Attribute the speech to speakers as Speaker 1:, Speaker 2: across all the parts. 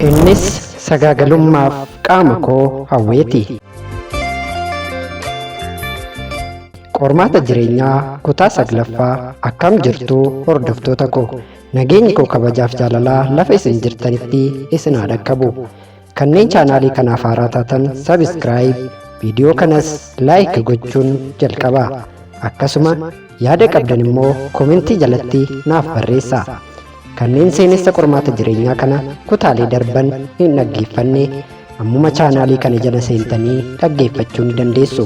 Speaker 1: Innis sagaagalummaaf qaama koo hawweeti. Qormaata jireenyaa kutaa 9ffaa akkam jirtu hordoftoota koo. Nageenyi koo kabajaaf jaalalaa lafa isin jirtanitti isin haa dhaqqabu. Kanneen chaanaalii kanaaf haaraa taatan sabiskiraayib, viidiyoo kanas laayik gochuun jalqabaa. Akkasuma yaada qabdan immoo koomentii jalatti naaf barreessaa. Kanneen seenessa qormaata jireenyaa kana kutaalee darban hin dhaggeeffanne ammuma chaanaalii kana jala seentanii dhaggeeffachuu ni dandeessu.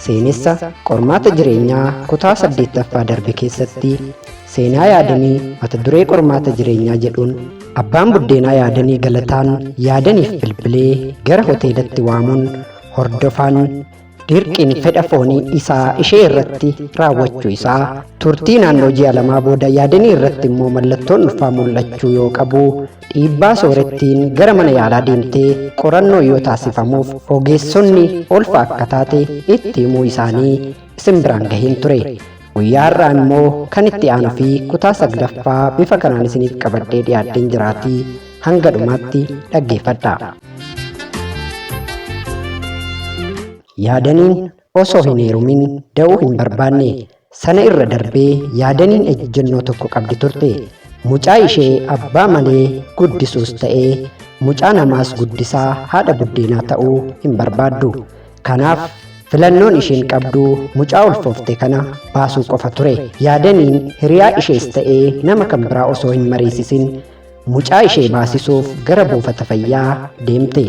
Speaker 1: Seenessa qormaata jireenyaa kutaa 8ffaa darbe keessatti seenaa yaadanii mata duree qormaata jireenyaa jedhuun abbaan buddeenaa yaadanii Galataan yaadaniif bilbilee gara hoteelatti waamuun hordofaan dirqiin fedha foonii isaa ishee irratti raawwachuu isaa, turtii naannoo ji'a 2 booda yaadanii irratti immoo mallattoon ulfaa mul'achuu yoo qabu, dhiibbaa soorettiin gara mana yaalaa deemtee qorannoo yoo taasifamuuf ogeessonni ulfa akka taate itti himuu isaanii isin biraan gaheen ture. Guyyaa har'aa immoo kan itti aanu fi kutaa 9ffaa bifa kanaan isiniif qabadhee dhiyaadheen jiraatii hanga dhumaatti dhaggeeffadhaa. Yaadaniin osoo hin heerumin da'uu hin barbaanne sana irra darbee yaadaniin ejjennoo tokko qabdi turte. Mucaa ishee abbaa malee guddisuus ta'ee mucaa namaas guddisaa haadha buddeenaa ta'uu hin barbaaddu. Kanaaf filannoon isheen qabdu mucaa ulfoofte kana baasuu qofa ture. Yaadaniin hiriyaa ishees ta'ee nama kan biraa osoo hin mariisisin mucaa ishee baasisuuf gara buufata fayyaa deemte.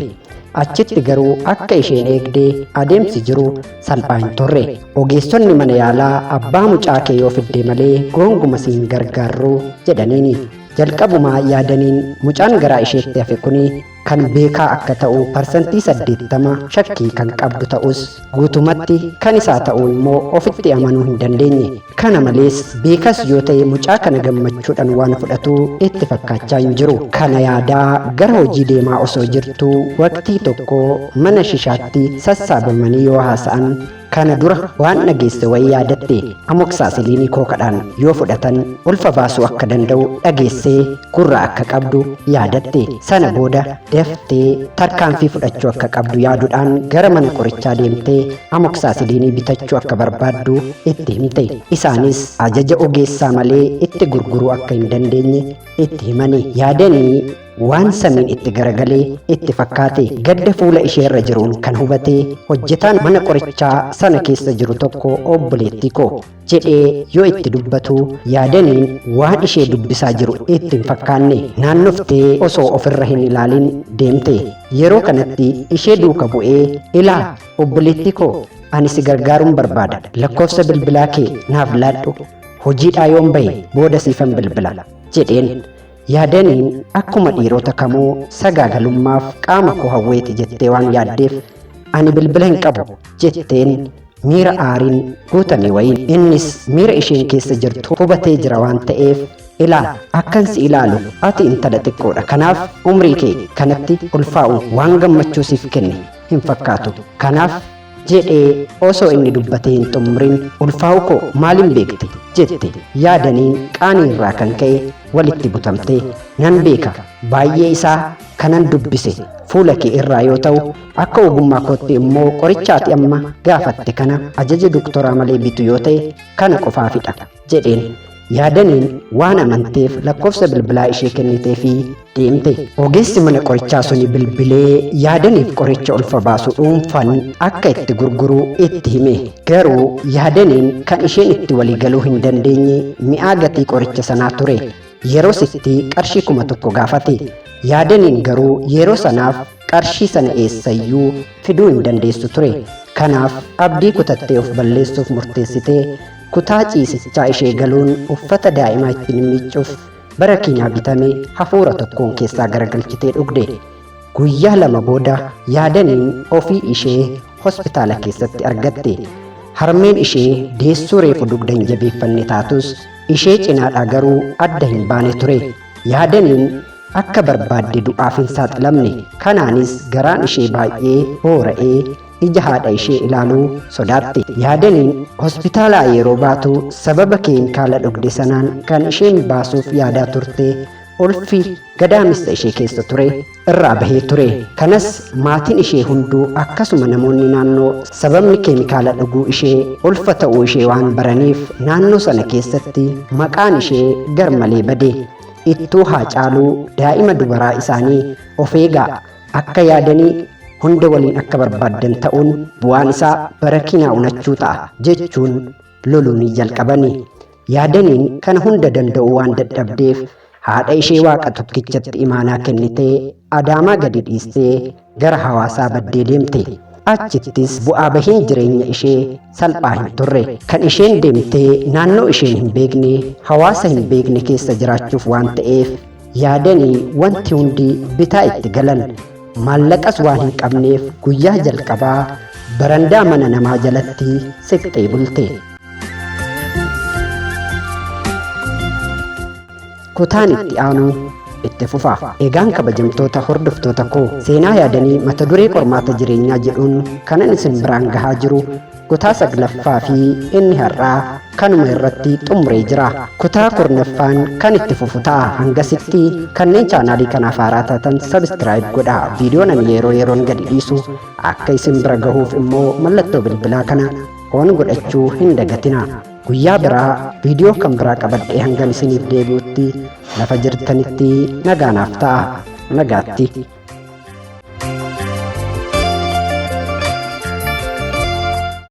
Speaker 1: Achitti garuu akka isheen eegdee adeemsi jiru salphaa hin turre. Ogeessonni mana yaalaa abbaa mucaa kee yoo fidde malee goonguma siin gargaarru jedhaniini. Jalqabumaa yaadaniin mucaan garaa isheetti hafe kuni kan beekaa akka ta'u parsantii 80 shakkii kan qabdu ta'us guutumatti kan isaa ta'uu immoo ofitti amanuu hin dandeenye. Kana malees beekas yoo ta'e mucaa kana gammachuudhaan waan fudhatu itti fakkaachaa hin jiru. Kana yaadaa gara hojii deemaa osoo jirtu waqtii tokko mana shishaatti sassaabamanii yoo haasa'an kana dura waan dhageesse wayii yaadatte. Amoksaasiliinii kookadhaan yoo fudhatan ulfa baasuu akka danda'u dhageessee gurra akka qabdu yaadatte. Sana booda daftee tarkaanfii fudhachuu akka qabdu yaaduudhaan gara mana qorichaa deemtee amoksaasiliinii bitachuu akka barbaaddu itti himte. Isaanis ajaja ogeessaa malee itti gurguruu akka hin dandeenye itti himani. Yaadanii waan samiin itti garagalee itti fakkaate. Gadda fuula ishee irra jiruun kan hubate hojjetaan mana qorichaa sana keessa jiru tokko obboleettii koo jedhee yoo itti dubbatu yaadaniin waan ishee dubbisaa jiru itti hin fakkaanne naannoftee osoo ofirra hin ilaalin deemte. Yeroo kanatti ishee duuka bu'ee ilaa obboleettii koo ani si gargaaruun barbaada, lakkoofsa bilbilaa kee naaf laadhu, hojiidhaa yoon bahe booda siifan bilbila jedheen. Yaadaniin akkuma dhiirota kamuu sagaagalummaaf qaama koo hawweeti jettee waan yaaddeef ani bilbila hin qabu jetteen miira aariin guutame wayiin. Innis miira isheen keessa jirtu hubatee jira waan ta'eef ilaal akkan si ilaalu ati intala xiqqoodha, kanaaf umrii kee kanatti ulfaa'u waan gammachuu siif kenne hin fakkaatu. Kanaaf jedhee osoo inni dubbatee hin xumurin ulfaa'u koo maaliin beekte jette. Yaadaniin qaanii irraa kan ka'e walitti butamte. Nan beeka baay'ee isaa kanan dubbise fuula kee irraa yoo ta'u akka ogummaa kootti immoo qorichaati amma gaafatte kana ajaja doktoraa malee bitu yoo ta'e kana qofaafidha jedheen. Yaadaniin waan amanteef lakkoofsa bilbilaa ishee kennitee fi deemte. Ogeessi mana qorichaa suni bilbilee yaadaniif qoricha ulfa baasu dhuunfaan akka itti gurguruu itti hime. Garuu yaadaniin kan isheen itti waliigaluu hin dandeenye mi'aa gatii qoricha sanaa ture. Yeroo sitti qarshii 1,000 gaafate. Yaadaniin garuu yeroo sanaaf qarshii sana eessayyuu fiduu hin dandeessu ture. Kanaaf abdii kutattee of balleessuuf murteessitee kutaa ciisichaa ishee galuun uffata daa'imaa ittiin miiccuuf bara keenyaa bitame hafuura tokkoon keessaa garagalchitee dhugde. Guyyaa 2 booda yaadaniin ofii ishee hospitaala keessatti argatte. Harmeen ishee deessuu reefu dugda hin jabeeffanne taatus ishee cinaadhaa garuu adda hin baane ture. Yaadaniin akka barbaadde du'aaf hin saaxilamne. Kanaanis garaan ishee baay'ee boora'ee ija haadha ishee ilaaluu sodaatte. Yaadaniin hospitaalaa yeroo baatu sababa keemikaala dhugde sanaan kan isheen baasuuf yaadaa turte ulfi gadaamessa ishee keessa ture irraa bahee ture. Kanas maatiin ishee hunduu akkasuma namoonni naannoo sababni keemikaala dhuguu ishee ulfa ta'uu ishee waan baraniif naannoo sana keessatti maqaan ishee garmalee bade. Ittuu haa caaluu daa'ima dubaraa isaanii of eegaa akka yaadanii hunda waliin akka barbaaddan ta'uun bu'aan isaa barakinaa unachuu ta'a jechuun loluu jalqabani. Yaadaniin kana hunda danda'u waan dadhabdeef haadha ishee waaqa tokkichatti imaanaa kennitee Adaamaa gadi dhiistee gara Hawaasaa baddee deemte. Achittis bu'aa bahiin jireenya ishee salphaa hin turre. Kan isheen deemtee naannoo isheen hin beekne hawaasa hin beekne keessa jiraachuuf waan ta'eef yaadanii wanti hundi bitaa itti galan. Maallaqas waan hin qabneef guyyaa jalqabaa barandaa mana namaa jalatti siqxee bulte. Kutaan itti aanu itti fufa. Egaan kabajamtoota hordoftoota koo seenaa yaadanii mata duree qormaata jireenyaa jedhuun kanan isin biraan gahaa jiru kutaa 9ffaa fi inni har'aa kanuma irratti xumuree jira. Kutaa 10ffaan kan itti fufu ta'a. Hangasitti kanneen chaanaalii kanaaf haaraa taatan sabskiraayib godhaa. Viidiyoon ani yeroo yeroon gadi dhiisu akka isin bira gahuuf immoo mallattoo bilbilaa kana on godhachuu hin dagatina. Guyyaa biraa viidiyoo kan biraa qabadhee hangan isiniif deebi'utti lafa jirtanitti nagaanaaf ta'a. Nagaatti.